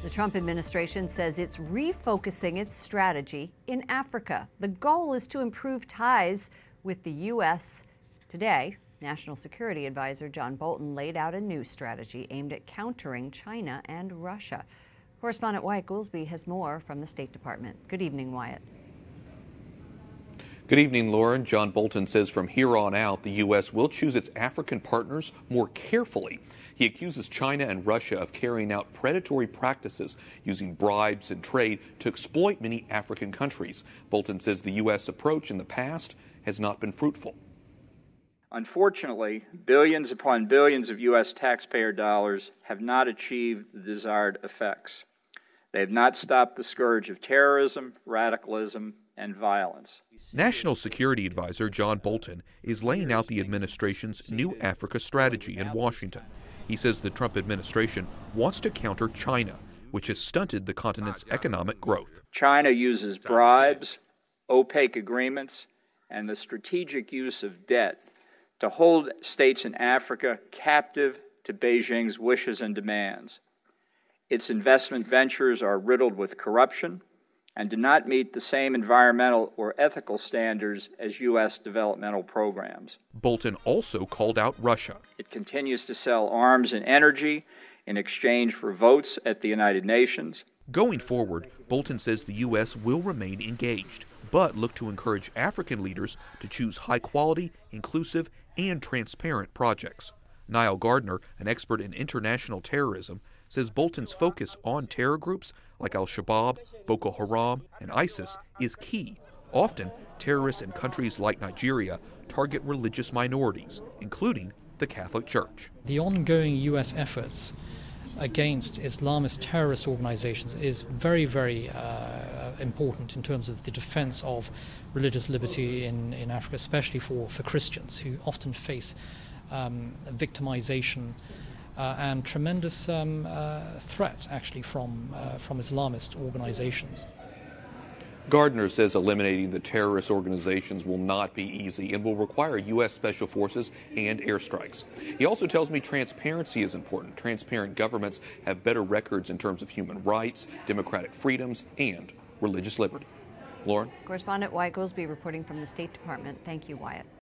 The Trump administration says it's refocusing its strategy in Africa. The goal is to improve ties with the U.S. Today, National Security Advisor John Bolton laid out a new strategy aimed at countering China and Russia. Correspondent Wyatt Goolsby has more from the State Department. Good evening, Wyatt. Good evening, Lauren. John Bolton says from here on out, the U.S. will choose its African partners more carefully. He accuses China and Russia of carrying out predatory practices using bribes and trade to exploit many African countries. Bolton says the U.S. approach in the past has not been fruitful. Unfortunately, billions upon billions of U.S. taxpayer dollars have not achieved the desired effects. They have not stopped the scourge of terrorism, radicalism, and violence. National Security Advisor John Bolton is laying out the administration's new Africa strategy in Washington. He says the Trump administration wants to counter China, which has stunted the continent's economic growth. China uses bribes, opaque agreements, and the strategic use of debt to hold states in Africa captive to Beijing's wishes and demands. Its investment ventures are riddled with corruption and do not meet the same environmental or ethical standards as U.S. developmental programs. Bolton also called out Russia. It continues to sell arms and energy in exchange for votes at the United Nations. Going forward, Bolton says the U.S. will remain engaged, but look to encourage African leaders to choose high-quality, inclusive, and transparent projects. Niall Gardner, an expert in international terrorism, says Bolton's focus on terror groups like Al-Shabaab, Boko Haram, and ISIS is key. Often, terrorists in countries like Nigeria target religious minorities, including the Catholic Church. The ongoing U.S. efforts against Islamist terrorist organizations is very, very important in terms of the defense of religious liberty in Africa, especially for Christians who often face victimization and tremendous threat, actually, from Islamist organizations. Gardner says eliminating the terrorist organizations will not be easy and will require U.S. Special Forces and airstrikes. He also tells me transparency is important. Transparent governments have better records in terms of human rights, democratic freedoms, and religious liberty. Lauren? Correspondent Wyatt Goolsby reporting from the State Department. Thank you, Wyatt.